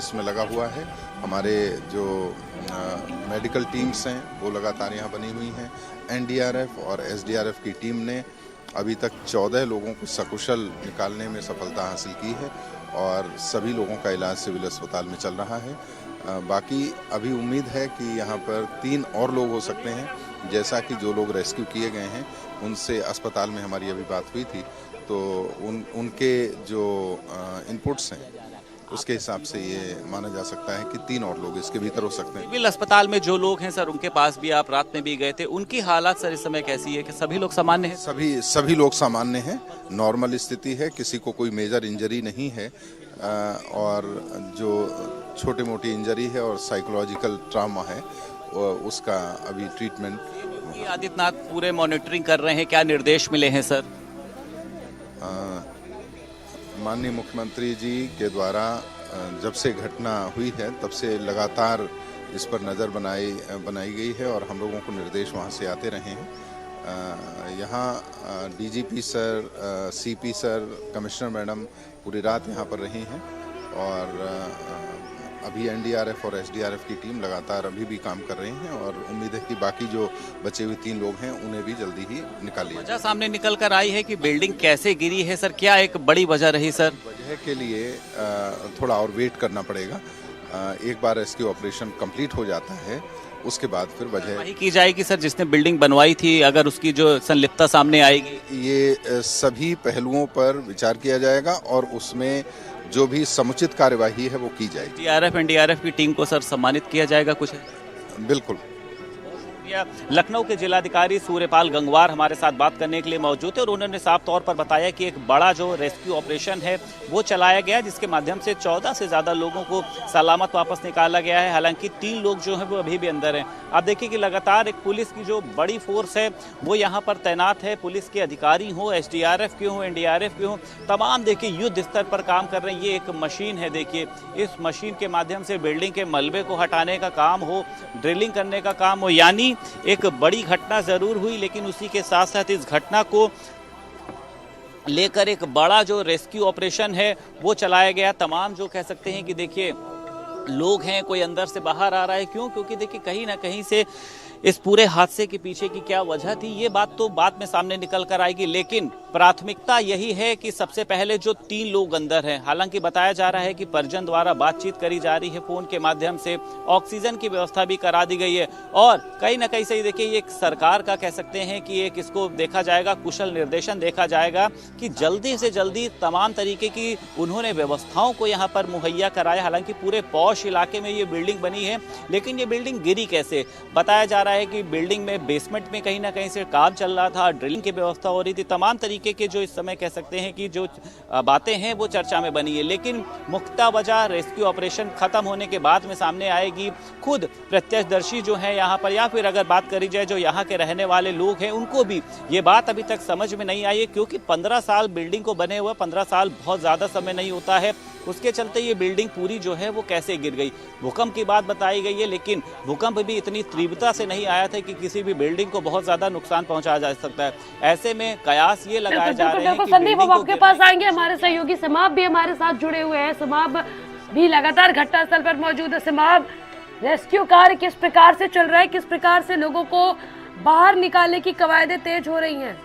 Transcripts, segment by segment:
इसमें लगा हुआ है। हमारे जो मेडिकल टीम्स हैं वो लगातार यहाँ बनी हुई हैं। एनडीआरएफ और एसडीआरएफ की टीम ने अभी तक 14 लोगों को सकुशल निकालने में सफलता हासिल की है और सभी लोगों का इलाज सिविल अस्पताल में चल रहा है। बाकी अभी उम्मीद है कि यहाँ पर 3 और लोग हो सकते हैं, जैसा कि जो लोग रेस्क्यू किए गए हैं उनसे अस्पताल में हमारी अभी बात हुई थी, तो उनके जो इनपुट्स हैं उसके हिसाब से ये माना जा सकता है कि 3 और लोग इसके भीतर हो सकते हैं। सिविल अस्पताल में जो लोग हैं सर, उनके पास भी आप रात में भी गए थे, उनकी हालत सर इस समय कैसी है? कि सभी लोग सामान्य हैं? सभी लोग सामान्य हैं, नॉर्मल स्थिति है, किसी को कोई मेजर इंजरी नहीं है और जो छोटी मोटी इंजरी है और साइकोलॉजिकल ट्रॉमा है उसका अभी ट्रीटमेंट। आदित्यनाथ पूरे मॉनिटरिंग कर रहे हैं, क्या निर्देश मिले हैं सर? माननीय मुख्यमंत्री जी के द्वारा जब से घटना हुई है तब से लगातार इस पर नज़र बनाई गई है और हम लोगों को निर्देश वहाँ से आते रहे हैं। यहाँ DGP sir, CP sir, commissioner madam पूरी रात यहाँ पर रही हैं और अभी एनडीआरएफ और एसडीआरएफ की टीम लगातार अभी भी काम कर रही हैं और उम्मीद है कि बाकी जो बचे हुए 3 लोग हैं उन्हें भी जल्दी ही निकाल लिया जाएगा। सामने निकल कर आई है कि बिल्डिंग कैसे गिरी है सर, क्या एक बड़ी वजह रही सर? वजह के लिए थोड़ा और वेट करना पड़ेगा। एक बार रेस्क्यू ऑपरेशन कंप्लीट हो जाता है उसके बाद फिर वजह की जाएगी सर, जिसने बिल्डिंग बनवाई थी, अगर उसकी जो संलिप्तता सामने आएगी। ये सभी पहलुओं पर विचार किया जाएगा और उसमें जो भी समुचित कार्यवाही है वो की जाएगी। टीआरएफ एनडीआरएफ की टीम को सर सम्मानित किया जाएगा कुछ? बिल्कुल। लखनऊ के जिलाधिकारी सूर्यपाल गंगवार हमारे साथ बात करने के लिए मौजूद थे और उन्होंने साफ तौर पर बताया कि एक बड़ा जो रेस्क्यू ऑपरेशन है वो चलाया गया, जिसके माध्यम से 14 से ज़्यादा लोगों को सलामत वापस निकाला गया है। हालांकि 3 लोग जो हैं वो अभी भी अंदर हैं। आप देखिए कि लगातार एक पुलिस की जो बड़ी फोर्स है वो यहाँ पर तैनात है। पुलिस के अधिकारी हों, एसडीआरएफ के हों, एनडीआरएफ के हों, तमाम देखिए युद्ध स्तर पर काम कर रहे हैं। ये एक मशीन है, देखिए इस मशीन के माध्यम से बिल्डिंग के मलबे को हटाने का काम हो, ड्रिलिंग करने का काम हो, यानी एक बड़ी घटना जरूर हुई, लेकिन उसी के साथ साथ इस घटना को लेकर एक बड़ा जो रेस्क्यू ऑपरेशन है वो चलाया गया। तमाम जो कह सकते हैं कि देखिए लोग हैं, कोई अंदर से बाहर आ रहा है, क्यों? क्योंकि देखिए कहीं ना कहीं से इस पूरे हादसे के पीछे की क्या वजह थी ये बात तो बाद में सामने निकल कर आएगी, लेकिन प्राथमिकता यही है कि सबसे पहले जो 3 लोग अंदर हैं, हालांकि बताया जा रहा है कि परिजन द्वारा बातचीत करी जा रही है फोन के माध्यम से, ऑक्सीजन की व्यवस्था भी करा दी गई है और कहीं ना कहीं से देखिए एक सरकार का कह सकते हैं कि एक इसको देखा जाएगा, कुशल निर्देशन देखा जाएगा कि जल्दी से जल्दी तमाम तरीके की उन्होंने व्यवस्थाओं को यहाँ पर मुहैया कराया। हालांकि पूरे पॉश इलाके में ये बिल्डिंग बनी है, लेकिन ये बिल्डिंग गिरी कैसे? बताया जा रहा है कि बिल्डिंग में बेसमेंट में कहीं ना कहीं से काम चल रहा था, ड्रिलिंग की व्यवस्था हो रही थी, तमाम तरीके के जो इस समय कह सकते हैं कि जो बातें हैं वो चर्चा में बनी है। लेकिन मुख्ता वजह रेस्क्यू ऑपरेशन खत्म होने के बाद में सामने आएगी। खुद प्रत्यक्षदर्शी जो है यहाँ पर, या फिर अगर बात करी जाए जो यहाँ के रहने वाले लोग हैं, उनको भी ये बात अभी तक समझ में नहीं आई है, क्योंकि 15 साल बिल्डिंग को बने हुए, 15 साल बहुत ज़्यादा समय नहीं होता है, उसके चलते ये बिल्डिंग पूरी जो है वो कैसे गिर गई। भूकंप की बात बताई गई है, लेकिन भूकंप भी इतनी तीव्रता से नहीं आया था कि किसी भी बिल्डिंग को बहुत ज्यादा नुकसान पहुंचाया जा सकता है। ऐसे में कयास ये लगाया जा रहे हैं कि संदीप अब आपके पास आएंगे, हमारे सहयोगी समाब भी हमारे साथ जुड़े हुए हैं। समाब भी लगातार घटनास्थल पर मौजूद है। समाब, रेस्क्यू कार्य किस प्रकार से चल रहा है, किस प्रकार से लोगों को बाहर निकालने की कवायदें तेज हो रही हैं?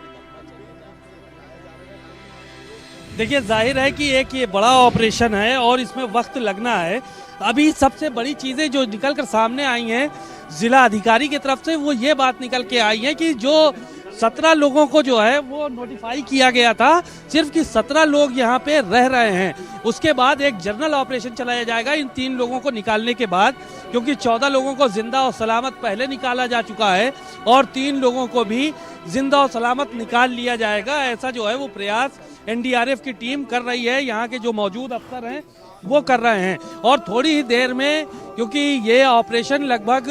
देखिए जाहिर है कि एक ये बड़ा ऑपरेशन है और इसमें वक्त लगना है। अभी सबसे बड़ी चीज़ें जो निकल कर सामने आई हैं जिला अधिकारी की तरफ से, वो ये बात निकल के आई है कि जो 17 लोगों को जो है वो नोटिफाई किया गया था, सिर्फ कि 17 लोग यहाँ पे रह रहे हैं। उसके बाद एक जनरल ऑपरेशन चलाया जाएगा इन 3 लोगों को निकालने के बाद, क्योंकि 14 लोगों को जिंदा और सलामत पहले निकाला जा चुका है और 3 लोगों को भी जिंदा और सलामत निकाल लिया जाएगा। ऐसा जो है वो प्रयास एनडीआरएफ की टीम कर रही है, यहाँ के जो मौजूद अफसर हैं वो कर रहे हैं। और थोड़ी ही देर में, क्योंकि ये ऑपरेशन लगभग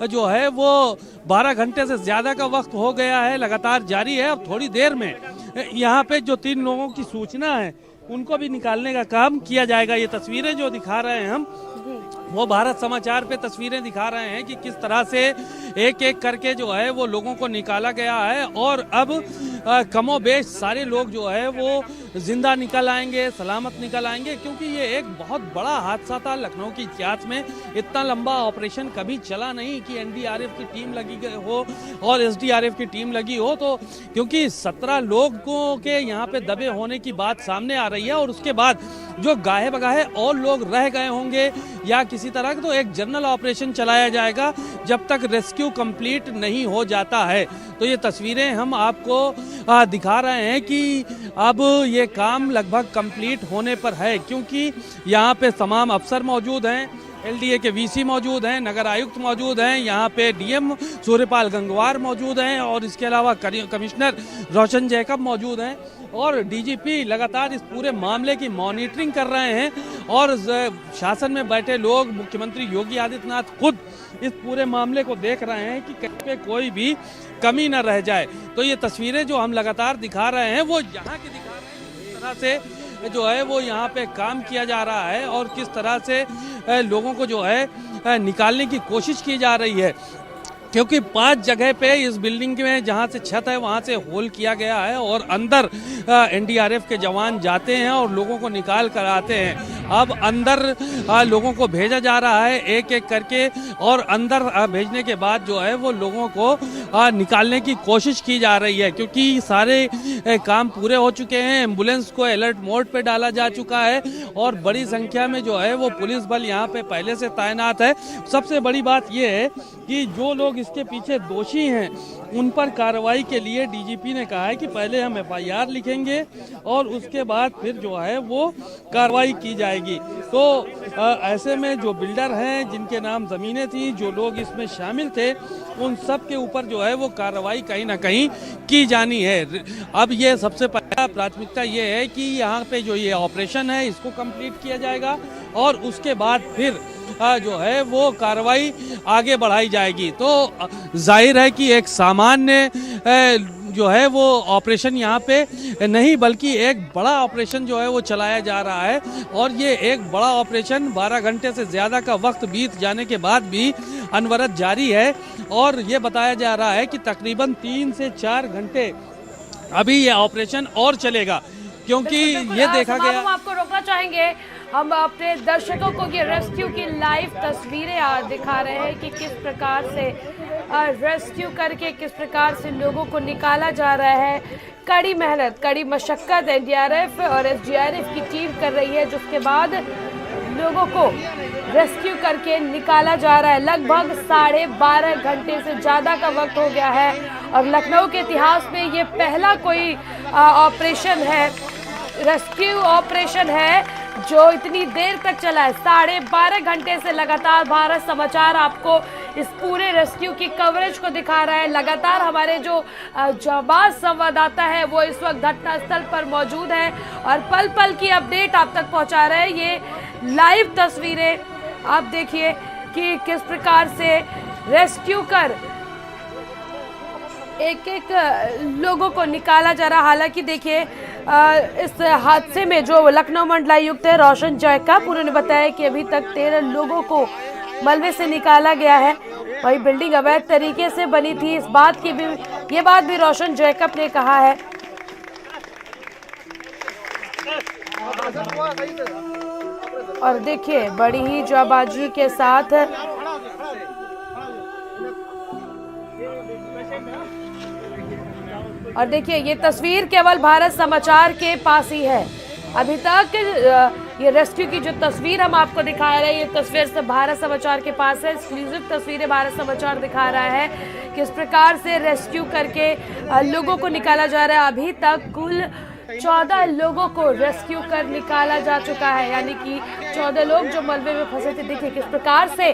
जो है वो 12 घंटे से ज़्यादा का वक्त हो गया है, लगातार जारी है। अब थोड़ी देर में यहाँ पे जो 3 लोगों की सूचना है उनको भी निकालने का काम किया जाएगा। ये तस्वीरें जो दिखा रहे हैं हम, वो भारत समाचार पे तस्वीरें दिखा रहे हैं कि किस तरह से एक एक करके जो है वो लोगों को निकाला गया है और अब कमोबेश सारे लोग जो है वो जिंदा निकल आएंगे, सलामत निकल आएंगे, क्योंकि ये एक बहुत बड़ा हादसा था लखनऊ के इतिहास में। इतना लंबा ऑपरेशन कभी चला नहीं कि एनडीआरएफ की टीम लगी हो और एसडीआरएफ की टीम लगी हो। तो क्योंकि 17 लोगों के यहाँ पे दबे होने की बात सामने आ रही है और उसके बाद जो गाहे बगाहे और लोग रह गए होंगे या किसी तरह का, तो एक जनरल ऑपरेशन चलाया जाएगा जब तक रेस्क्यू कंप्लीट नहीं हो जाता है। तो ये तस्वीरें हम आपको दिखा रहे हैं कि अब ये काम लगभग कंप्लीट होने पर है, क्योंकि यहाँ पे तमाम अफसर मौजूद हैं, एलडीए के वीसी मौजूद हैं, नगर आयुक्त मौजूद हैं, यहाँ पे डीएम सूर्यपाल गंगवार मौजूद हैं और इसके अलावा कमिश्नर रोशन जैकब मौजूद हैं और डीजीपी लगातार इस पूरे मामले की मॉनिटरिंग कर रहे हैं। और शासन में बैठे लोग, मुख्यमंत्री योगी आदित्यनाथ खुद इस पूरे मामले को देख रहे हैं कि कहीं पे कोई भी कमी न रह जाए। तो ये तस्वीरें जो हम लगातार दिखा रहे हैं वो यहाँ की दिखा रहे हैं, किस तरह से जो है वो यहाँ पे काम किया जा रहा है और किस तरह से लोगों को जो है निकालने की कोशिश की जा रही है। क्योंकि 5 जगह पे इस बिल्डिंग में जहाँ से छत है वहाँ से होल किया गया है और अंदर एनडीआरएफ के जवान जाते हैं और लोगों को निकाल कर आते हैं। अब अंदर लोगों को भेजा जा रहा है एक एक करके और अंदर भेजने के बाद जो है वो लोगों को निकालने की कोशिश की जा रही है, क्योंकि सारे काम पूरे हो चुके हैं। एम्बुलेंस को अलर्ट मोड पे डाला जा चुका है और बड़ी संख्या में जो है वो पुलिस बल यहाँ पे पहले से तैनात है। सबसे बड़ी बात ये है कि जो लोग इसके पीछे दोषी हैं उन पर कार्रवाई के लिए डीजीपी ने कहा है कि पहले हम एफआईआर लिखेंगे और उसके बाद फिर जो है वो कार्रवाई की जाएगी। तो ऐसे में जो बिल्डर हैं, जिनके नाम ज़मीनें थी, जो लोग इसमें शामिल थे, उन सब के ऊपर जो है वो कार्रवाई कहीं ना कहीं की जानी है। अब ये सबसे पहला प्राथमिकता ये है कि यहाँ पे जो ये ऑपरेशन है इसको कंप्लीट किया जाएगा और उसके बाद फिर जो है वो कार्रवाई आगे बढ़ाई जाएगी। तो जाहिर है कि एक सामान्य जो है वो ऑपरेशन यहाँ पे नहीं बल्कि एक बड़ा ऑपरेशन जो है वो चलाया जा रहा है और ये एक बड़ा ऑपरेशन 12 घंटे से ज़्यादा का वक्त बीत जाने के बाद भी अनवरत जारी है और ये बताया जा रहा है कि तकरीबन 3 से 4 घंटे अभी ये ऑपरेशन और चलेगा, क्योंकि ये देखा गया। हम आपको रोकना चाहेंगे, हम अपने दर्शकों को ये रेस्क्यू की लाइव तस्वीरें दिखा रहे हैं कि किस प्रकार से रेस्क्यू करके किस प्रकार से लोगों को निकाला जा रहा है। कड़ी मेहनत, कड़ी मशक्कत एनडीआरएफ और एसडीआरएफ की टीम कर रही है, जिसके बाद लोगों को रेस्क्यू करके निकाला जा रहा है। लगभग 12.5 घंटे से ज़्यादा का वक्त हो गया है और लखनऊ के इतिहास में ये पहला कोई ऑपरेशन है, रेस्क्यू ऑपरेशन है जो इतनी देर तक चला है। 12.5 घंटे से लगातार भारत समाचार आपको इस पूरे रेस्क्यू की कवरेज को दिखा रहा है। लगातार हमारे जो जाबाज संवाददाता है वो इस वक्त घटनास्थल पर मौजूद है और पल पल की अपडेट आप तक पहुंचा रहे हैं। ये लाइव तस्वीरें आप देखिए कि किस प्रकार से रेस्क्यू कर एक एक लोगों को निकाला जा रहा। हालांकि देखिए इस हादसे में जो लखनऊ मंडलायुक्त है रोशन जैकब, उन्होंने बताया कि अभी तक 13 लोगों को मलबे से निकाला गया है। वही बिल्डिंग अवैध तरीके से बनी थी, इस बात की भी ये बात भी रोशन जैकब ने कहा है। और देखिए बड़ी ही जाबाजी के साथ और देखिए ये तस्वीर केवल भारत समाचार के पास ही है। अभी तक ये रेस्क्यू की जो तस्वीर हम आपको दिखा रहे हैं, ये तस्वीर से भारत समाचार के पास है। एक्सक्लूसिव तस्वीरें भारत समाचार दिखा रहा है किस प्रकार से रेस्क्यू करके लोगों को निकाला जा रहा है। अभी तक कुल 14 लोगों को रेस्क्यू कर निकाला जा चुका है, यानी कि 14 लोग जो मलबे में फंसे थे। देखिए किस प्रकार से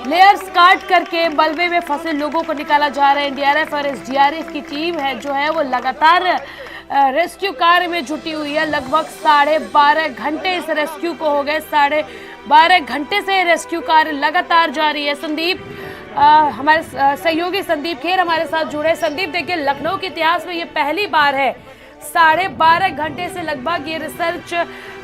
लेयर्स काट करके मलबे में फंसे लोगों को निकाला जा रहा है। एनडीआरएफ और एसडीआरएफ की टीम है जो है वो लगातार रेस्क्यू कार्य में जुटी हुई है। लगभग 12.5 घंटे इस रेस्क्यू को हो गए। 12.5 घंटे से रेस्क्यू कार्य लगातार जारी है। संदीप हमारे सहयोगी संदीप खेर हमारे साथ जुड़े। संदीप देखिए लखनऊ के इतिहास में ये पहली बार है 12.5 घंटे से लगभग ये रिसर्च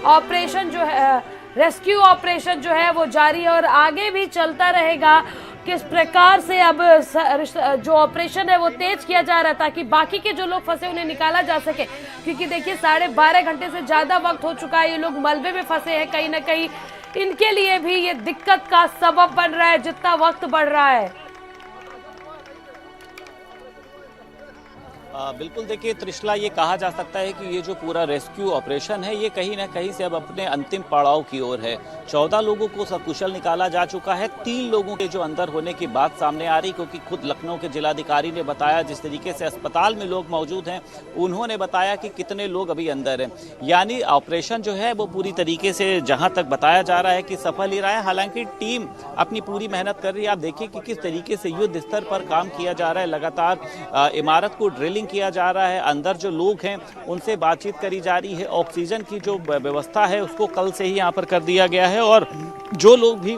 ऑपरेशन जो है, रेस्क्यू ऑपरेशन जो है वो जारी है और आगे भी चलता रहेगा। किस प्रकार से अब जो ऑपरेशन है वो तेज किया जा रहा है ताकि बाकी के जो लोग फंसे उन्हें निकाला जा सके, क्योंकि देखिए 12.5 घंटे से ज्यादा वक्त हो चुका है, ये लोग मलबे में फंसे हैं, कहीं ना कहीं इनके लिए भी ये दिक्कत का सबब बन रहा है जितना वक्त बढ़ रहा है। बिल्कुल देखिए त्रिशला, ये कहा जा सकता है कि ये जो पूरा रेस्क्यू ऑपरेशन है ये कहीं ना कहीं से अब अपने अंतिम पड़ाव की ओर है। 14 लोगों को सकुशल निकाला जा चुका है। 3 लोगों के जो अंदर होने की बात सामने आ रही, क्योंकि खुद लखनऊ के जिलाधिकारी ने बताया, जिस तरीके से अस्पताल में लोग मौजूद हैं उन्होंने बताया कि कितने लोग अभी अंदर हैं। यानी ऑपरेशन जो है वो पूरी तरीके से जहां तक बताया जा रहा है कि सफल ही रहा है। हालांकि टीम अपनी पूरी मेहनत कर रही है। आप देखिए कि किस तरीके से युद्ध स्तर पर काम किया जा रहा है। लगातार इमारत को ड्रिलिंग किया जा रहा है, अंदर जो लोग हैं उनसे बातचीत करी जा रही है। ऑक्सीजन की जो व्यवस्था है उसको कल से ही यहाँ पर कर दिया गया है और जो लोग भी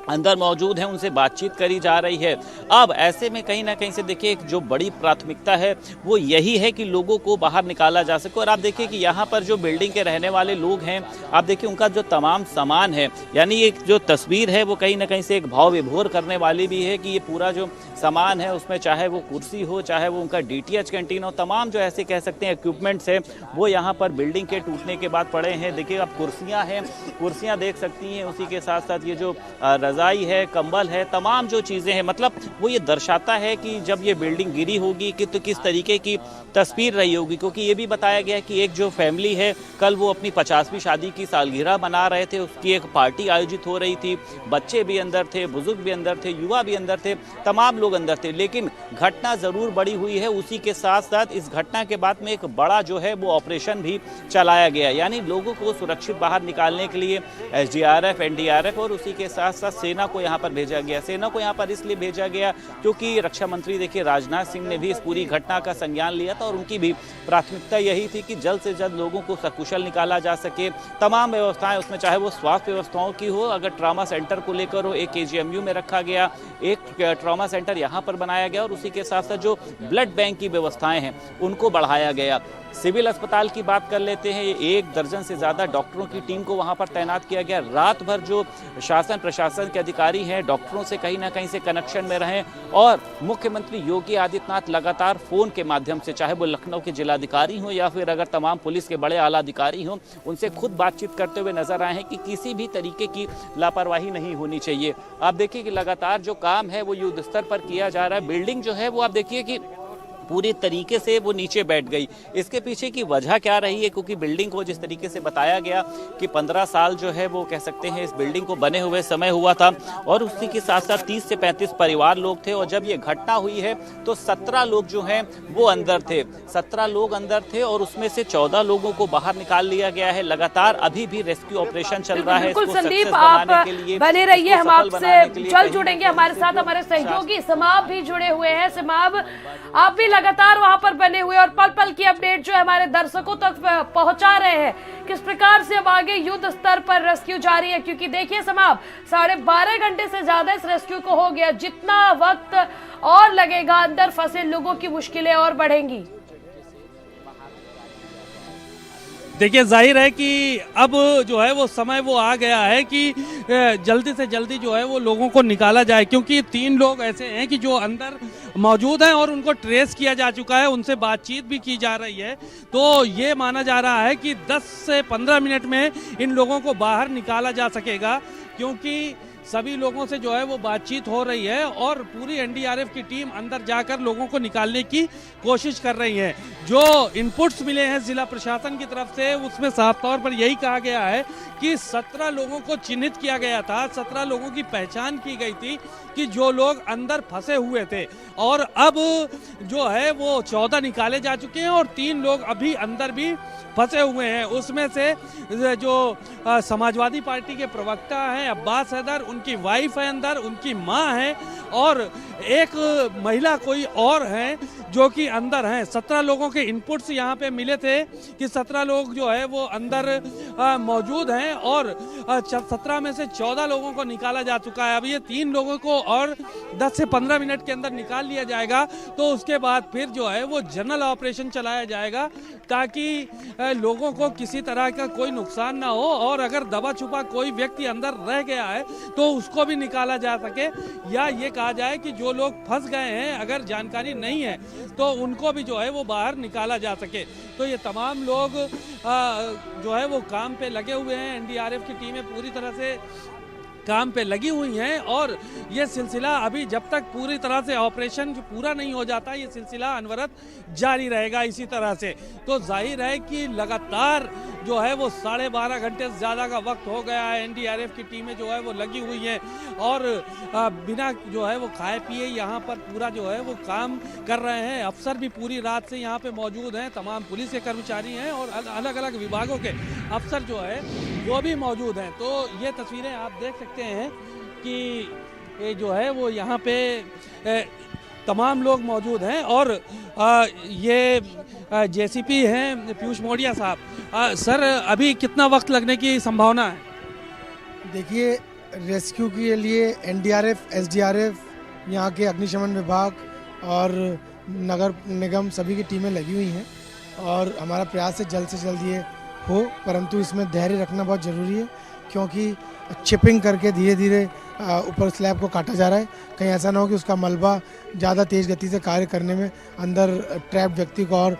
अंदर मौजूद हैं उनसे बातचीत करी जा रही है। अब ऐसे में कहीं ना कहीं से देखिए एक जो बड़ी प्राथमिकता है वो यही है कि लोगों को बाहर निकाला जा सके। और आप देखिए कि यहाँ पर जो बिल्डिंग के रहने वाले लोग हैं, आप देखिए उनका जो तमाम सामान है, यानी एक जो तस्वीर है वो कहीं ना कहीं से एक भाव विभोर करने वाली भी है कि ये पूरा जो सामान है उसमें चाहे वो कुर्सी हो, चाहे वो उनका DTH कैंटीन हो, तमाम जो ऐसे कह सकते हैं इक्विपमेंट्स है वो यहाँ पर बिल्डिंग के टूटने के बाद पड़े हैं। देखिए अब कुर्सियाँ हैं, कुर्सियाँ देख सकती हैं, उसी के साथ साथ ये जो रजाई है, कंबल है, तमाम जो चीज़ें हैं, मतलब वो ये दर्शाता है कि जब ये बिल्डिंग गिरी होगी कि तो किस तरीके की तस्वीर रही होगी। क्योंकि ये भी बताया गया कि एक जो फैमिली है कल वो अपनी 50वीं शादी की सालगिरह मना रहे थे, उसकी एक पार्टी आयोजित हो रही थी, बच्चे भी अंदर थे, बुजुर्ग भी अंदर थे, युवा भी अंदर थे, तमाम लोग अंदर थे। लेकिन घटना ज़रूर बड़ी हुई है। उसी के साथ साथ इस घटना के बाद में एक बड़ा जो है वो ऑपरेशन भी चलाया गया, यानी लोगों को सुरक्षित बाहर निकालने के लिए SDRF, NDRF और उसी के साथ साथ सेना को यहाँ पर भेजा गया। सेना को यहाँ पर इसलिए भेजा गया क्योंकि रक्षा मंत्री देखिए राजनाथ सिंह ने भी इस पूरी घटना का संज्ञान लिया था और उनकी भी प्राथमिकता यही थी कि जल्द से जल्द लोगों को सकुशल निकाला जा सके। तमाम व्यवस्थाएं उसमें, चाहे वो स्वास्थ्य व्यवस्थाओं की हो, अगर ट्रॉमा सेंटर को लेकर हो, एक KGMU में रखा गया, एक ट्रॉमा सेंटर यहाँ पर बनाया गया और उसी के साथ साथ जो ब्लड बैंक की व्यवस्थाएं हैं उनको बढ़ाया गया। सिविल अस्पताल की बात कर लेते हैं, 1 दर्जन से ज़्यादा डॉक्टरों की टीम को वहाँ पर तैनात किया गया। रात भर जो शासन प्रशासन के अधिकारी हैं डॉक्टरों से कहीं ना कहीं से कनेक्शन में रहें और मुख्यमंत्री योगी आदित्यनाथ लगातार फ़ोन के माध्यम से, चाहे वो लखनऊ के जिलाधिकारी हों या फिर अगर तमाम पुलिस के बड़े आला अधिकारी हों, उनसे खुद बातचीत करते हुए नजर आए हैं कि किसी भी तरीके की लापरवाही नहीं होनी चाहिए। आप देखिए कि लगातार जो काम है वो युद्ध स्तर पर किया जा रहा है। बिल्डिंग जो है वो आप देखिए कि पूरी तरीके से वो नीचे बैठ गई। इसके पीछे की वजह क्या रही है, क्योंकि बिल्डिंग को जिस तरीके से बताया गया कि 15 साल जो है वो कह सकते हैं इस बिल्डिंग को बने हुए समय हुआ था और उसी के साथ साथ 30 से 35 परिवार लोग थे और जब ये घटना हुई है तो 17 लोग जो हैं वो अंदर थे, 17 लोग अंदर थे और उसमें से 14 लोगों को बाहर निकाल लिया गया है। लगातार अभी भी रेस्क्यू ऑपरेशन चल रहा है। संदीप, आप बने रहिए, हम आपसे जल्द जुड़ेंगे। हमारे साथ हमारे सहयोगी समाब भी जुड़े हुए हैं। समाब, आप भी लगातार वहां पर बने हुए और पल पल की अपडेट जो है हमारे दर्शकों तक पहुंचा रहे हैं। किस प्रकार से अब आगे युद्ध स्तर पर रेस्क्यू जारी है, क्योंकि देखिए समाब 12.5 घंटे से ज्यादा इस रेस्क्यू को हो गया। जितना वक्त और लगेगा अंदर फंसे लोगों की मुश्किलें और बढ़ेंगी। देखिए जाहिर है कि अब जो है वो समय वो आ गया है कि जल्दी से जल्दी जो है वो लोगों को निकाला जाए, क्योंकि 3 लोग ऐसे हैं कि जो अंदर मौजूद हैं और उनको ट्रेस किया जा चुका है, उनसे बातचीत भी की जा रही है। तो ये माना जा रहा है कि 10 से 15 मिनट में इन लोगों को बाहर निकाला जा सकेगा, क्योंकि सभी लोगों से जो है वो बातचीत हो रही है और पूरी NDRF की टीम अंदर जाकर लोगों को निकालने की कोशिश कर रही है। जो इनपुट्स मिले हैं जिला प्रशासन की तरफ से उसमें साफ तौर पर यही कहा गया है कि 17 लोगों को चिन्हित किया गया था, 17 लोगों की पहचान की गई थी कि जो लोग अंदर फंसे हुए थे और अब जो है वो 14 निकाले जा चुके हैं और 3 लोग अभी अंदर भी फंसे हुए हैं। उसमें से जो समाजवादी पार्टी के प्रवक्ता हैं अब्बास हैदर, उनकी वाइफ है अंदर, उनकी मां है और एक महिला कोई और है जो कि अंदर हैं। 17 लोगों के इनपुट्स यहाँ पे मिले थे कि 17 लोग जो है वो अंदर मौजूद हैं और 17 में से 14 लोगों को निकाला जा चुका है। अब ये 3 लोगों को और 10 से 15 मिनट के अंदर निकाल लिया जाएगा, तो उसके बाद फिर जो है वो जनरल ऑपरेशन चलाया जाएगा ताकि लोगों को किसी तरह का कोई नुकसान ना हो, और अगर दबा छुपा कोई व्यक्ति अंदर रह गया है तो उसको भी निकाला जा सके, या ये कहा जाए कि जो लोग फंस गए हैं अगर जानकारी नहीं है तो उनको भी जो है वो बाहर निकाला जा सके। तो ये तमाम लोग जो है वो काम पे लगे हुए हैं। एनडीआरएफ की टीमें पूरी तरह से काम पे लगी हुई हैं और ये सिलसिला अभी जब तक पूरी तरह से ऑपरेशन जो पूरा नहीं हो जाता, ये सिलसिला अनवरत जारी रहेगा इसी तरह से। तो जाहिर है कि लगातार जो है वो 12.5 घंटे से ज़्यादा का वक्त हो गया है। एनडीआरएफ की टीमें जो है वो लगी हुई हैं और बिना जो है वो खाए पिए यहाँ पर पूरा जो है वो काम कर रहे हैं। अफसर भी पूरी रात से यहाँ पे मौजूद हैं, तमाम पुलिस के कर्मचारी हैं और अलग अलग विभागों के अफसर जो है वो भी मौजूद हैं। तो ये तस्वीरें आप देख सकते हैं कि ये जो है वो यहाँ पे तमाम लोग मौजूद हैं और ये जेसीपी हैं पीयूष मोडिया साहब। सर, अभी कितना वक्त लगने की संभावना है? देखिए, रेस्क्यू के लिए एनडीआरएफ, एसडीआरएफ, यहाँ के अग्निशमन विभाग और नगर निगम सभी की टीमें लगी हुई हैं और हमारा प्रयास है जल्द से जल्द ये हो, परंतु इसमें धैर्य रखना बहुत ज़रूरी है क्योंकि चिपिंग करके धीरे धीरे ऊपर स्लैब को काटा जा रहा है। कहीं ऐसा ना हो कि उसका मलबा ज़्यादा तेज़ गति से कार्य करने में अंदर ट्रैप व्यक्ति को और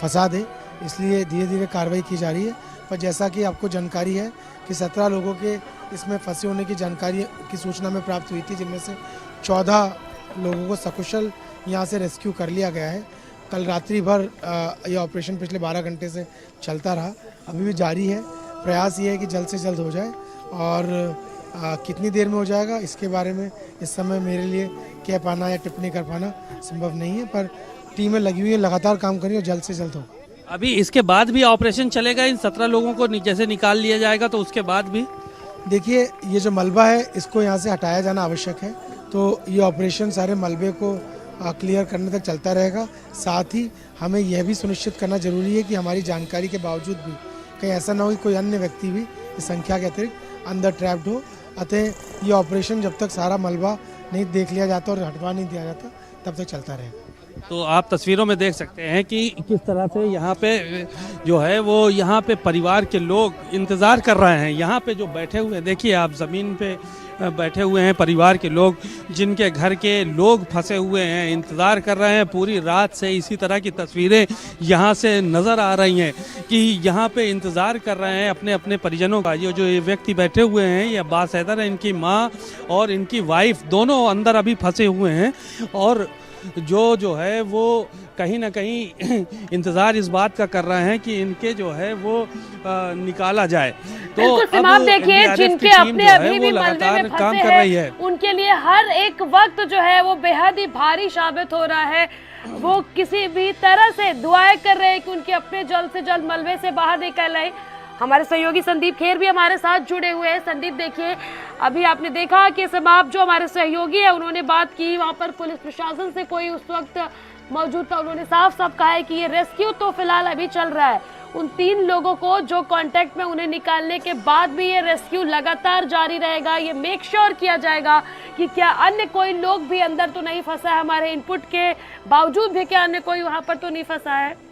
फंसा दे, इसलिए धीरे धीरे कार्रवाई की जा रही है। पर जैसा कि आपको जानकारी है कि 17 लोगों के इसमें फंसे होने की जानकारी की सूचना में प्राप्त हुई थी, जिनमें से 14 लोगों को सकुशल यहाँ से रेस्क्यू कर लिया गया है। कल रात्रि भर यह ऑपरेशन पिछले 12 घंटे से चलता रहा, अभी भी जारी है। प्रयास ये है कि जल्द से जल्द हो जाए और कितनी देर में हो जाएगा इसके बारे में इस समय मेरे लिए कह पाना या टिप्पणी कर पाना संभव नहीं है, पर टीमें लगी हुई है, लगातार काम करें और जल्द से जल्द हो। अभी इसके बाद भी ऑपरेशन चलेगा? इन 17 लोगों को जैसे निकाल लिया जाएगा तो उसके बाद भी? देखिए, ये जो मलबा है इसको यहाँ से हटाया जाना आवश्यक है, तो ये ऑपरेशन सारे मलबे को क्लियर करने तक चलता रहेगा। साथ ही हमें यह भी सुनिश्चित करना जरूरी है कि हमारी जानकारी के बावजूद भी कहीं ऐसा ना हो कि कोई अन्य व्यक्ति भी इस संख्या के अतिरिक्त अंदर ट्रैप्ड हो। अतः ये ऑपरेशन जब तक सारा मलबा नहीं देख लिया जाता और हटवा नहीं दिया जाता तब तक चलता रहेगा। तो आप तस्वीरों में देख सकते हैं कि किस तरह से यहाँ पे जो है वो यहाँ पे परिवार के लोग इंतज़ार कर रहे हैं। यहाँ पे जो बैठे हुए, देखिए आप ज़मीन पे बैठे हुए हैं परिवार के लोग, जिनके घर के लोग फंसे हुए हैं, इंतज़ार कर रहे हैं पूरी रात से। इसी तरह की तस्वीरें यहाँ से नज़र आ रही हैं कि यहाँ पे इंतज़ार कर रहे हैं अपने अपने परिजनों का। ये जो ये व्यक्ति बैठे हुए हैं ये अब्बास हैदर है, इनकी माँ और इनकी वाइफ दोनों अंदर अभी फंसे हुए हैं और जो है वो कहीं ना कहीं इंतजार इस बात का कर रहे हैं कि इनके जो है वो निकाला जाए। तो अब देखिए, जिनके अपने अभी भी मलबे में फंसे हैं, उनके लिए हर एक वक्त जो है वो बेहद ही भारी साबित हो रहा है। वो किसी भी तरह से दुआएं कर रहे हैं कि उनके अपने जल्द से जल्द मलबे से बाहर निकल आए। हमारे सहयोगी संदीप खेर भी हमारे साथ जुड़े हुए हैं। संदीप, देखिए, अभी आपने देखा कि समाप्त जो हमारे सहयोगी है उन्होंने बात की, वहां पर पुलिस प्रशासन से कोई उस वक्त मौजूद था। उन्होंने साफ साफ कहा है कि ये रेस्क्यू तो फिलहाल अभी चल रहा है। उन 3 लोगों को जो कांटेक्ट में उन्हें निकालने के बाद भी ये रेस्क्यू लगातार जारी रहेगा। ये मेक श्योर किया जाएगा कि क्या अन्य कोई लोग भी अंदर तो नहीं फंसा है, हमारे इनपुट के बावजूद भी क्या अन्य कोई वहां पर तो नहीं फंसा है।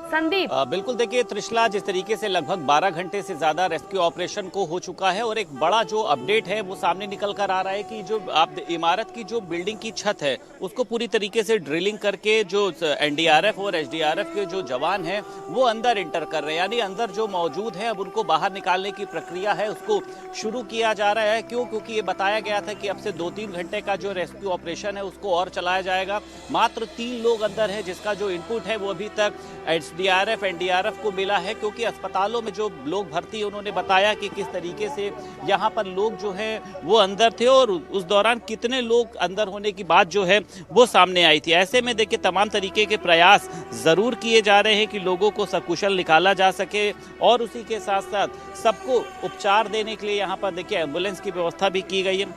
संदीप, बिल्कुल, देखिए त्रिशला, जिस तरीके से लगभग 12 घंटे से ज्यादा रेस्क्यू ऑपरेशन को हो चुका है और एक बड़ा जो अपडेट है वो सामने निकल कर आ रहा है कि जो आप इमारत की जो बिल्डिंग की छत है उसको पूरी तरीके से ड्रिलिंग करके जो एनडीआरएफ और एसडीआरएफ के जो जवान हैं वो अंदर इंटर कर रहे हैं, यानी अंदर जो मौजूद है अब उनको बाहर निकालने की प्रक्रिया है उसको शुरू किया जा रहा है। क्यों? क्योंकि ये बताया गया था कि अब से 2-3 घंटे का जो रेस्क्यू ऑपरेशन है उसको और चलाया जाएगा। मात्र 3 लोग अंदर है जिसका जो इनपुट है वो अभी तक एसडीआरएफ एनडीआरएफ को मिला है, क्योंकि अस्पतालों में जो लोग भर्ती है उन्होंने बताया कि किस तरीके से यहाँ पर लोग जो हैं वो अंदर थे और उस दौरान कितने लोग अंदर होने की बात जो है वो सामने आई थी। ऐसे में देखिए तमाम तरीके के प्रयास जरूर किए जा रहे हैं कि लोगों को सकुशल निकाला जा सके और उसी के साथ साथ सबको उपचार देने के लिए यहाँ पर देखिए एम्बुलेंस की व्यवस्था भी की गई है।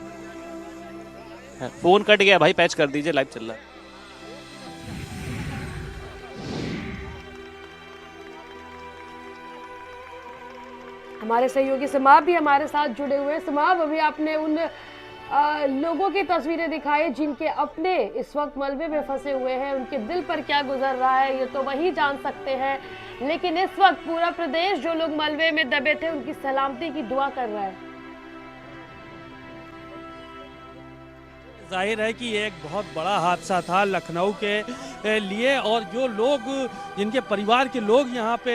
फोन कट गया भाई, पैच कर दीजिए, लाइव चल रहा है। हमारे सहयोगी समाब भी हमारे साथ जुड़े हुए हैं। समाब, अभी आपने उन लोगों की तस्वीरें दिखाई जिनके अपने इस वक्त मलबे में फंसे हुए हैं, उनके दिल पर क्या गुजर रहा है ये तो वही जान सकते हैं, लेकिन इस वक्त पूरा प्रदेश जो लोग मलबे में दबे थे उनकी सलामती की दुआ कर रहा है। जाहिर है कि ये एक बहुत बड़ा हादसा था लखनऊ के लिए, और जो लोग, जिनके परिवार के लोग यहाँ पे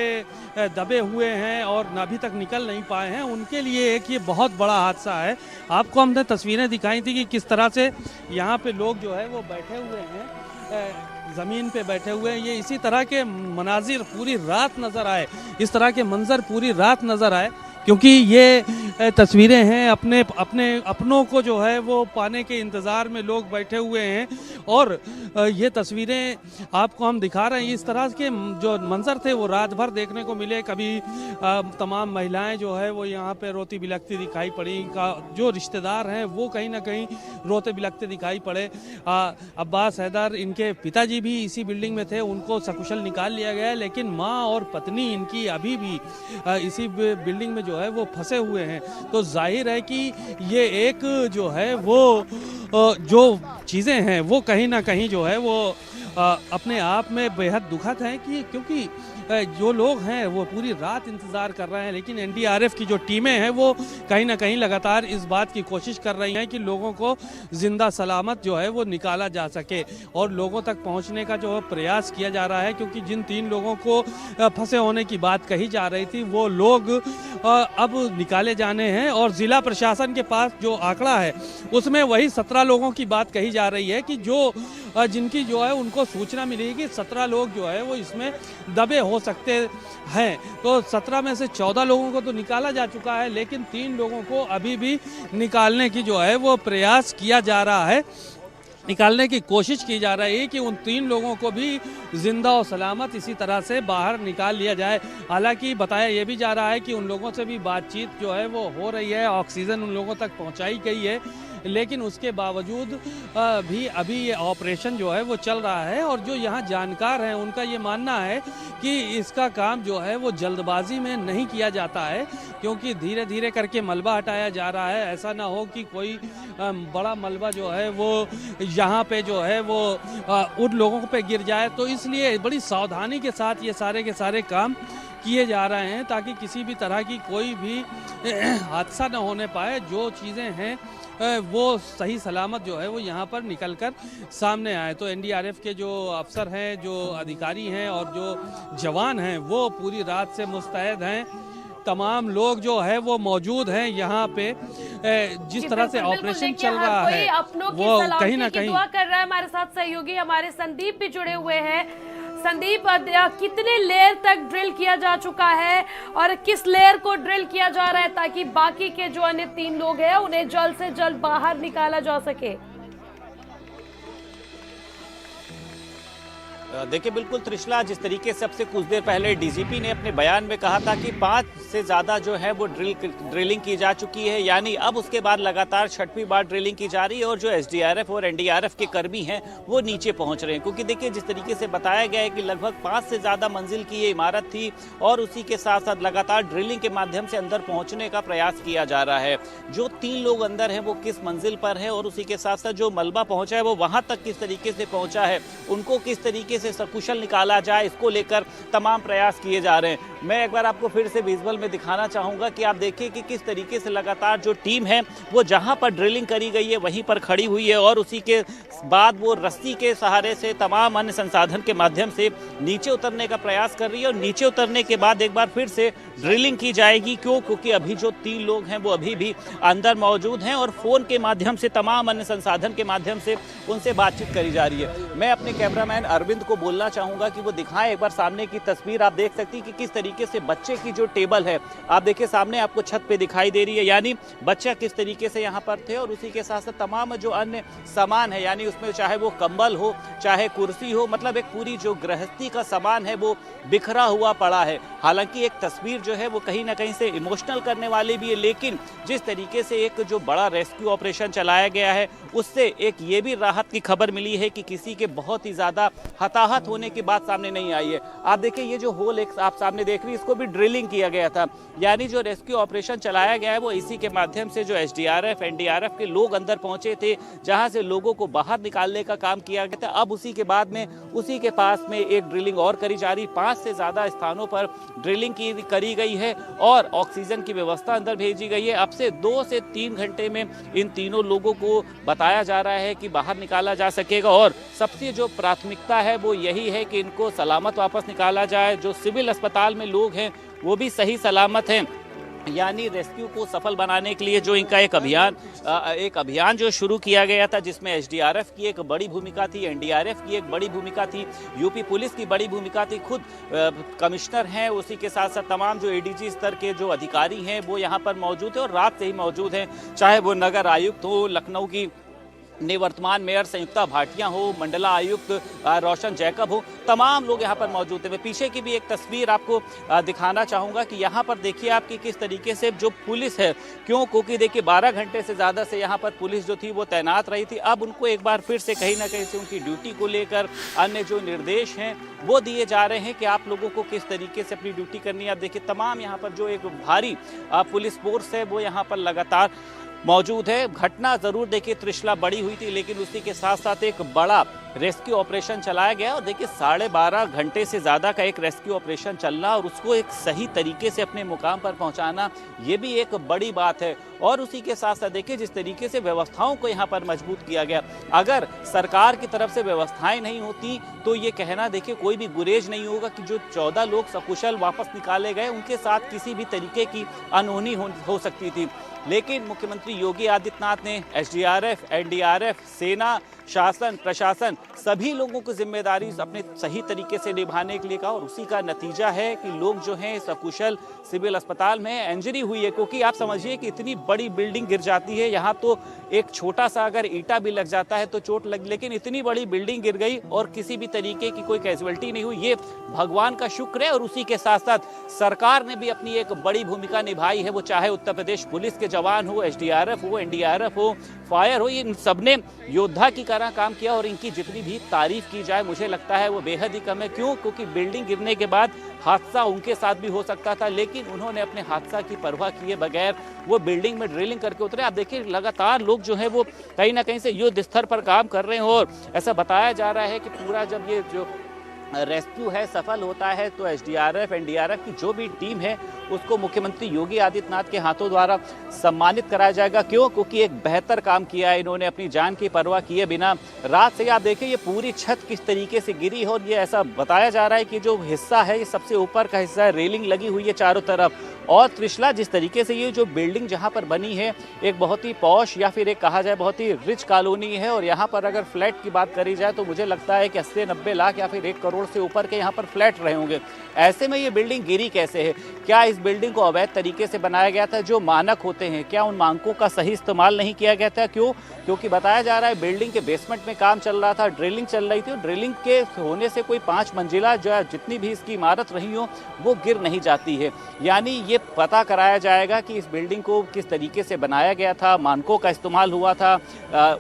दबे हुए हैं और अभी तक निकल नहीं पाए हैं, उनके लिए एक ये बहुत बड़ा हादसा है। आपको हमने तस्वीरें दिखाई थी कि किस तरह से यहाँ पे लोग जो है वो बैठे हुए हैं, ज़मीन पे बैठे हुए हैं। ये इसी तरह के मनाजिर पूरी रात नज़र आए, इस तरह के मंजर पूरी रात नज़र आए, क्योंकि ये तस्वीरें हैं अपनों को जो है वो पाने के इंतज़ार में लोग बैठे हुए हैं। और ये तस्वीरें आपको हम दिखा रहे हैं, इस तरह के जो मंजर थे वो रात भर देखने को मिले। कभी तमाम महिलाएं जो है वो यहाँ पे रोती बिलखती दिखाई पड़ी, जो रिश्तेदार हैं वो कहीं ना कहीं रोते बिलखते दिखाई पड़े। अब्बास हैदर, इनके पिताजी भी इसी बिल्डिंग में थे, उनको सकुशल निकाल लिया गया, लेकिन माँ और पत्नी इनकी अभी भी इसी बिल्डिंग में जो है वो फंसे हुए हैं। तो जाहिर है कि ये एक जो है वो जो चीज़ें हैं वो कहीं ना कहीं जो है वो अपने आप में बेहद दुखद हैं, कि क्योंकि जो लोग हैं वो पूरी रात इंतज़ार कर रहे हैं, लेकिन एनडीआरएफ की जो टीमें हैं वो कहीं ना कहीं लगातार इस बात की कोशिश कर रही हैं कि लोगों को ज़िंदा सलामत जो है वो निकाला जा सके और लोगों तक पहुंचने का जो प्रयास किया जा रहा है। क्योंकि जिन 3 लोगों को फंसे होने की बात कही जा रही थी वो लोग अब निकाले जाने हैं, और ज़िला प्रशासन के पास जो आंकड़ा है उसमें वही 17 लोगों की बात कही जा रही है कि जिनकी जो है उनको सूचना मिली कि 17 लोग जो है वो इसमें दबे हो सकते हैं। तो 17 में से 14 लोगों को तो निकाला जा चुका है, लेकिन 3 लोगों को अभी भी निकालने की जो है वो प्रयास किया जा रहा है, निकालने की कोशिश की जा रही है कि उन 3 लोगों को भी जिंदा और सलामत इसी तरह से बाहर निकाल लिया जाए। हालांकि बताया ये भी जा रहा है कि उन लोगों से भी बातचीत जो है वो हो रही है, ऑक्सीजन उन लोगों तक पहुंचाई गई है, लेकिन उसके बावजूद भी अभी ये ऑपरेशन जो है वो चल रहा है। और जो यहाँ जानकार हैं उनका ये मानना है कि इसका काम जो है वो जल्दबाजी में नहीं किया जाता है, क्योंकि धीरे धीरे करके मलबा हटाया जा रहा है। ऐसा ना हो कि कोई बड़ा मलबा जो है वो यहाँ पे जो है वो उन लोगों पे गिर जाए। तो इसलिए बड़ी सावधानी के साथ ये सारे के सारे काम किए जा रहे हैं, ताकि किसी भी तरह की कोई भी हादसा न होने पाए। जो चीज़ें हैं वो सही सलामत जो है वो यहाँ पर निकलकर सामने आए। तो एनडीआरएफ के जो अफसर हैं, जो अधिकारी हैं और जो जवान हैं वो पूरी रात से मुस्तैद हैं। तमाम लोग जो है वो मौजूद हैं यहाँ पे। जिस तरह से ऑपरेशन चल रहा है वो कहीं ना कहीं दुआ कर रहा है। हमारे साथ सहयोगी हमारे संदीप भी जुड़े हुए हैं। संदीप, कितने लेयर तक ड्रिल किया जा चुका है और किस लेयर को ड्रिल किया जा रहा है ताकि बाकी के जो अन्य 3 लोग हैं उन्हें जल्द से जल्द बाहर निकाला जा सके? देखिए बिल्कुल त्रिशला, जिस तरीके से अब से कुछ देर पहले डीजीपी ने अपने बयान में कहा था कि 5 से ज़्यादा जो है वो ड्रिलिंग की जा चुकी है, यानी अब उसके बाद लगातार 6वीं बार ड्रिलिंग की जा रही है और जो एसडीआरएफ और एनडीआरएफ के कर्मी हैं वो नीचे पहुंच रहे हैं। क्योंकि देखिए जिस तरीके से बताया गया है कि लगभग 5 से ज़्यादा मंजिल की ये इमारत थी और उसी के साथ साथ लगातार ड्रिलिंग के माध्यम से अंदर पहुँचने का प्रयास किया जा रहा है। जो 3 लोग अंदर हैं वो किस मंजिल पर है और उसी के साथ साथ जो मलबा पहुँचा है वो वहाँ तक किस तरीके से पहुँचा है, उनको किस तरीके से सकुशल निकाला जाए, इसको लेकर तमाम प्रयास किए जा रहे हैं। मैं एक बार आपको फिर से विजुअल में दिखाना चाहूंगा कि आप देखिए कि किस तरीके से लगातार जो टीम है वो जहां पर ड्रिलिंग करी गई है वहीं पर खड़ी हुई है और उसी के बाद वो रस्सी के सहारे से तमाम अन्य संसाधन के माध्यम से नीचे उतरने का प्रयास कर रही है। और नीचे उतरने के बाद एक बार फिर से ड्रिलिंग की जाएगी। क्योंकि अभी जो 3 लोग हैं वो अभी भी अंदर मौजूद हैं और फोन के माध्यम से तमाम अन्य संसाधन के माध्यम से उनसे बातचीत करी जा रही है। मैं अपने कैमरामैन अरविंद को उनको बोलना चाहूंगा कि वो दिखाएं एक बार सामने की तस्वीर। आप देख सकती हैं कि किस तरीके से बच्चे की जो टेबल है, आप देखिए सामने आपको छत पे दिखाई दे रही है, यानी बच्चा किस तरीके से यहाँ पर थे। और उसी के साथ साथ तमाम जो अन्य सामान है, यानी उसमें चाहे वो कंबल हो, चाहे कुर्सी हो, मतलब एक पूरी जो गृहस्थी का सामान है वो बिखरा हुआ पड़ा है। हालांकि एक तस्वीर जो है वो कहीं ना कहीं से इमोशनल करने वाली भी है, लेकिन जिस तरीके से एक जो बड़ा रेस्क्यू ऑपरेशन चलाया गया है उससे एक ये भी राहत की खबर मिली है कि किसी के बहुत ही ज्यादा हताहत होने की बात सामने नहीं आई है। आप देखिए ये जो होल एक आप सामने देख रही है, इसको भी ड्रिलिंग किया गया था, यानी जो रेस्क्यू ऑपरेशन चलाया गया है वो इसी के माध्यम से जो एसडीआरएफ एनडीआरएफ के लोग अंदर पहुंचे थे, जहां से लोगों को बाहर निकालने का काम किया गया था। अब उसी के बाद में उसी के पास में एक ड्रिलिंग और करी जा रही, 5 से ज्यादा स्थानों पर ड्रिलिंग करी गई है और ऑक्सीजन की व्यवस्था अंदर भेजी गई है। अब से 2 से 3 घंटे में इन तीनों लोगों को बताया जा रहा है कि बाहर निकाला जा सकेगा और सबसे जो प्राथमिकता है वो यही है कि इनको सलामत वापस निकाला जाए। जो सिविल अस्पताल में लोग हैं वो भी सही सलामत हैं, यानी रेस्क्यू को सफल बनाने के लिए जो इनका एक अभियान जो शुरू किया गया था, जिसमें एसडीआरएफ की एक बड़ी भूमिका थी, एनडीआरएफ की एक बड़ी भूमिका थी, यूपी पुलिस की बड़ी भूमिका थी, खुद कमिश्नर हैं, उसी के साथ साथ तमाम जो एडीजी स्तर के जो अधिकारी हैं वो यहाँ पर मौजूद हैं और रात से ही मौजूद हैं, चाहे वो नगर आयुक्त हो, लखनऊ की निवर्तमान मेयर संयुक्ता भाटिया हो, मंडला आयुक्त रोशन जैकब हो, तमाम लोग यहाँ पर मौजूद थे। मैं पीछे की भी एक तस्वीर आपको दिखाना चाहूँगा कि यहाँ पर देखिए आपकी किस तरीके से जो पुलिस है, क्योंकि देखिए 12 घंटे से ज़्यादा से यहाँ पर पुलिस जो थी वो तैनात रही थी। अब उनको एक बार फिर से कहीं ना कहीं से उनकी ड्यूटी को लेकर अन्य जो निर्देश हैं वो दिए जा रहे हैं कि आप लोगों को किस तरीके से अपनी ड्यूटी करनी है। आप देखिए तमाम यहाँ पर जो एक भारी पुलिस फोर्स है वो यहाँ पर लगातार मौजूद है। घटना जरूर देखिए त्रिशला बड़ी हुई थी, लेकिन उसी के साथ साथ एक बड़ा रेस्क्यू ऑपरेशन चलाया गया और देखिए 12.5 घंटे से ज़्यादा का एक रेस्क्यू ऑपरेशन चलना और उसको एक सही तरीके से अपने मुकाम पर पहुंचाना, ये भी एक बड़ी बात है। और उसी के साथ साथ देखिए जिस तरीके से व्यवस्थाओं को यहाँ पर मजबूत किया गया, अगर सरकार की तरफ से व्यवस्थाएं नहीं होती तो ये कहना देखिए कोई भी गुरेज नहीं होगा कि जो 14 लोग सकुशल वापस निकाले गए उनके साथ किसी भी तरीके की अनहोनी हो सकती थी। लेकिन मुख्यमंत्री योगी आदित्यनाथ ने एसडीआरएफ, एनडीआरएफ, सेना, शासन, प्रशासन सभी लोगों की जिम्मेदारी अपने सही तरीके से निभाने के लिए कहा और उसी का नतीजा है कि लोग जो हैं सकुशल सिविल अस्पताल में इंजरी हुई है। क्योंकि आप समझिए कि इतनी बड़ी बिल्डिंग गिर जाती है, यहाँ तो एक छोटा सा अगर ईंटा भी लग जाता है तो चोट लग, लेकिन इतनी बड़ी बिल्डिंग गिर गई और किसी भी तरीके की कोई कैजुअल्टी नहीं हुई, ये भगवान का शुक्र है। और उसी के साथ साथ सरकार ने भी अपनी एक बड़ी भूमिका निभाई है, वो चाहे उत्तर प्रदेश पुलिस के जवान हो, एसडीआरएफ हो, एनडीआरएफ हो, फायर हो, इन सबने योद्धा की तरह काम किया और इनकी जितनी भी तारीफ की जाए मुझे लगता है वो बेहद ही कम है। क्यों? क्योंकि बिल्डिंग गिरने के बाद हादसा उनके साथ भी हो सकता था, लेकिन उन्होंने अपने हादसा की परवाह किए बगैर वो बिल्डिंग में ड्रिलिंग करके उतरे। आप देखिए लगातार लोग जो है वो कहीं ना कहीं से युद्ध स्तर पर काम कर रहे हैं और ऐसा बताया जा रहा है कि पूरा जब ये जो रेस्क्यू है सफल होता है तो एसडीआरएफ, एनडीआरएफ की जो भी टीम है उसको मुख्यमंत्री योगी आदित्यनाथ के हाथों द्वारा सम्मानित कराया जाएगा। क्यों? क्योंकि एक बेहतर काम किया है इन्होंने, अपनी जान की परवाह किए बिना। रात से आप देखिए ये पूरी छत किस तरीके से गिरी है और ये ऐसा बताया जा रहा है कि जो हिस्सा है ये सबसे ऊपर का हिस्सा है, रेलिंग लगी हुई है चारों तरफ। और त्रिशला जिस तरीके से ये जो बिल्डिंग जहाँ पर बनी है एक बहुत ही पॉश या फिर एक कहा जाए बहुत ही रिच कॉलोनी है और यहाँ पर अगर फ्लैट की बात करी जाए तो मुझे लगता है कि 80-90 लाख या फिर 1 करोड़ से ऊपर के यहाँ पर फ्लैट रहे होंगे। ऐसे में ये बिल्डिंग गिरी कैसे है? क्या इस बिल्डिंग को अवैध तरीके से बनाया गया था? जो मानक होते हैं क्या उन मानकों का सही इस्तेमाल नहीं किया गया था? क्यों? क्योंकि बताया जा रहा है बिल्डिंग के बेसमेंट में काम चल रहा था, ड्रिलिंग चल रही थी और ड्रिलिंग के होने से कोई 5 मंजिला जो है जितनी भी इसकी इमारत रही हो वो गिर नहीं जाती है। यानी ये पता कराया जाएगा कि इस बिल्डिंग को किस तरीके से बनाया गया था, मानकों का इस्तेमाल हुआ था,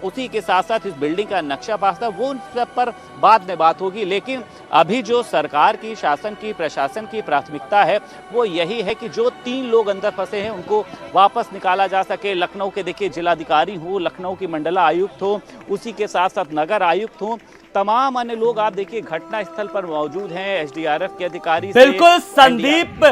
उसी के साथ साथ इस बिल्डिंग का नक्शा पास था, वो उन सब पर बाद में बात होगी। लेकिन अभी जो सरकार की, शासन की, प्रशासन की प्राथमिकता है वो यही है कि जो 3 लोग अंदर फंसे हैं उनको वापस निकाला जा सके। लखनऊ के देखिए जिलाधिकारी हो, लखनऊ की मंडला आयुक्त हो, उसी के साथ साथ नगर आयुक्त हो, तमाम अन्य लोग आप देखिए घटना स्थल पर मौजूद हैं। एसडीआरएफ के अधिकारी बिल्कुल संदीप,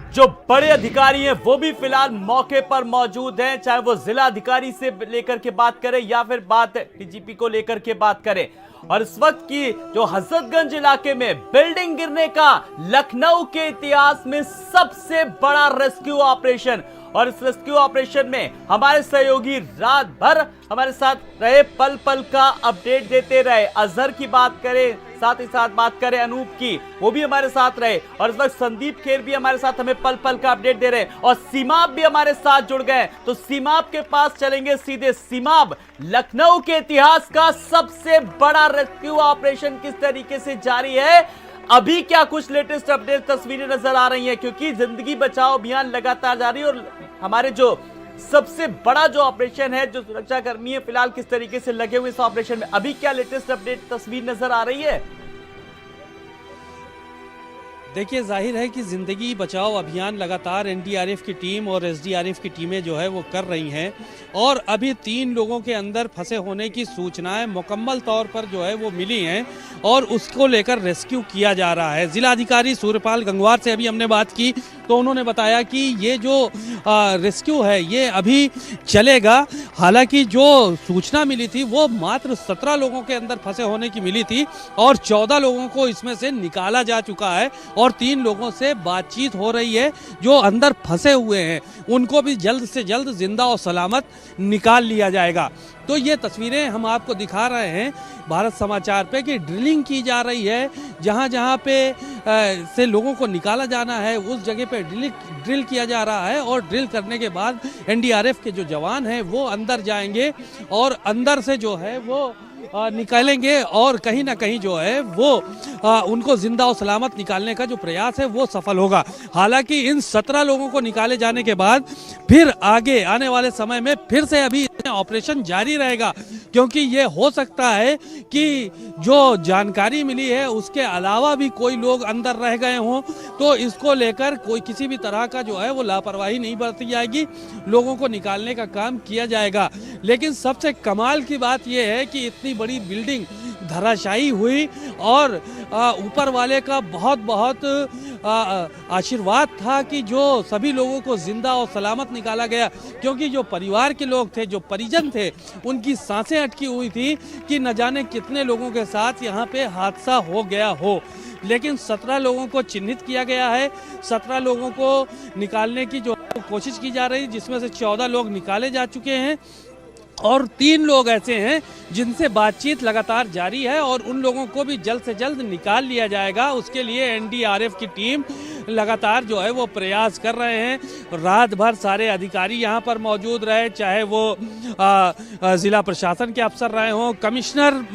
जो बड़े अधिकारी हैं वो भी फिलहाल मौके पर मौजूद हैं, चाहे वो जिला अधिकारी से लेकर के बात करें या फिर बात डीजीपी को लेकर के बात करें। और इस वक्त की जो हजरतगंज इलाके में बिल्डिंग गिरने का लखनऊ के इतिहास में सबसे बड़ा रेस्क्यू ऑपरेशन, और इस रेस्क्यू ऑपरेशन में हमारे सहयोगी रात भर हमारे साथ रहे, पल पल का अपडेट देते रहे। अजहर की बात करें, साथ ही साथ बात करें अनूप की, वो भी हमारे साथ रहे, और इस वक्त संदीप खेर भी हमारे साथ हमें पल पल का अपडेट दे रहे हैं, और सीमाब भी हमारे साथ जुड़ गए। तो सीमाब के पास चलेंगे सीधे। सीमाब, लखनऊ के इतिहास का सबसे बड़ा रेस्क्यू ऑपरेशन किस तरीके से जारी है, अभी क्या कुछ लेटेस्ट अपडेट तस्वीरें नजर आ रही हैं, क्योंकि जिंदगी बचाओ अभियान लगातार जारी है और हमारे जो सबसे बड़ा जो ऑपरेशन है, जो सुरक्षा कर्मी है फिलहाल किस तरीके से लगे हुए इस ऑपरेशन में, अभी क्या लेटेस्ट अपडेट तस्वीर नजर आ रही है? देखिए, जाहिर है कि जिंदगी बचाओ अभियान लगातार एनडीआरएफ की टीम और एसडीआरएफ की टीमें जो है वो कर रही हैं, और अभी 3 लोगों के अंदर फंसे होने की सूचनाएं मुकम्मल तौर पर जो है वो मिली हैं और उसको लेकर रेस्क्यू किया जा रहा है। जिलाधिकारी सूर्यपाल गंगवार से अभी हमने बात की तो उन्होंने बताया कि ये जो रेस्क्यू है ये अभी चलेगा। हालांकि जो सूचना मिली थी वो मात्र 17 लोगों के अंदर फंसे होने की मिली थी और 14 लोगों को इसमें से निकाला जा चुका है और 3 लोगों से बातचीत हो रही है जो अंदर फंसे हुए हैं, उनको भी जल्द से जल्द जिंदा और सलामत निकाल लिया जाएगा। तो ये तस्वीरें हम आपको दिखा रहे हैं भारत समाचार पे कि ड्रिलिंग की जा रही है, जहां जहां पे से लोगों को निकाला जाना है उस जगह पे ड्रिल किया जा रहा है, और ड्रिल करने के बाद एनडीआरएफ के जो जवान हैं वो अंदर जाएंगे और अंदर से जो है वो निकालेंगे और कहीं ना कहीं जो है वो उनको जिंदा और सलामत निकालने का जो प्रयास है वो सफल होगा। हालांकि इन 17 लोगों को निकाले जाने के बाद फिर आगे आने वाले समय में फिर से अभी ऑपरेशन जारी रहेगा, क्योंकि ये हो सकता है कि जो जानकारी मिली है उसके अलावा भी कोई लोग अंदर रह गए हों, तो इसको लेकर कोई किसी भी तरह का जो है वो लापरवाही नहीं बरती जाएगी, लोगों को निकालने का काम किया जाएगा। लेकिन सबसे कमाल की बात यह है कि इतनी बड़ी बिल्डिंग धराशायी हुई और ऊपर वाले का बहुत बहुत आशीर्वाद था कि जो सभी लोगों को जिंदा और सलामत निकाला गया, क्योंकि जो परिवार के लोग थे, जो परिजन थे, उनकी सांसें अटकी हुई थी कि न जाने कितने लोगों के साथ यहाँ पे हादसा हो गया हो। लेकिन 17 लोगों को चिन्हित किया गया है, 17 लोगों को निकालने की जो कोशिश की जा रही है, जिसमें से 14 लोग निकाले जा चुके हैं और 3 लोग ऐसे हैं जिनसे बातचीत लगातार जारी है और उन लोगों को भी जल्द से जल्द निकाल लिया जाएगा। उसके लिए एनडीआरएफ की टीम लगातार जो है वो प्रयास कर रहे हैं। रात भर सारे अधिकारी यहाँ पर मौजूद रहे, चाहे वो ज़िला प्रशासन के अफसर रहे हों, कमिश्नर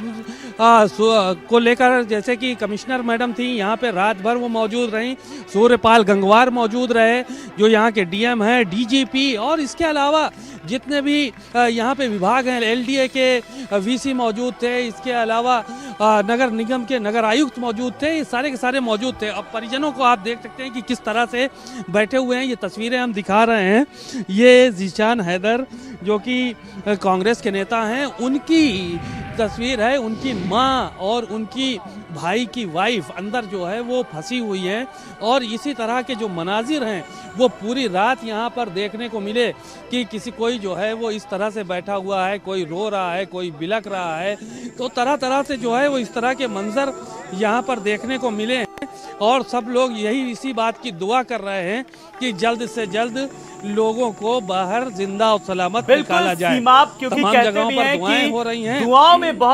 को लेकर, जैसे कि कमिश्नर मैडम थी यहाँ पे रात भर वो मौजूद रहीं, सूर्यपाल गंगवार मौजूद रहे जो यहाँ के डीएम हैं, डीजीपी, और इसके अलावा जितने भी यहाँ पे विभाग हैं, एलडीए के वीसी मौजूद थे, इसके अलावा नगर निगम के नगर आयुक्त मौजूद थे, ये सारे के सारे मौजूद थे। अब परिजनों को आप देख सकते हैं कि किस तरह से बैठे हुए हैं, ये तस्वीरें हम दिखा रहे हैं। ये जीशान हैदर जो कि कांग्रेस के नेता हैं, उनकी तस्वीर है, उनकी माँ और उनकी भाई की वाइफ अंदर जो है वो फंसी हुई है और इसी तरह के जो मनाजिर हैं वो पूरी रात यहाँ पर देखने को मिले कि किसी कोई जो है वो इस तरह से बैठा हुआ है, कोई रो रहा है, कोई बिलख रहा है, तो तरह तरह से जो है वो इस तरह के मंजर यहाँ पर देखने को मिले हैं और सब लोग यही इसी बात की दुआ कर रहे हैं कि जल्द से जल्द लोगों को बाहर जिंदा और सलामत निकाला जाए। क्योंकि तमाम कहते जगहों भी पर हैं दुआएं कि हो रही हैं, दुआओं में बहुत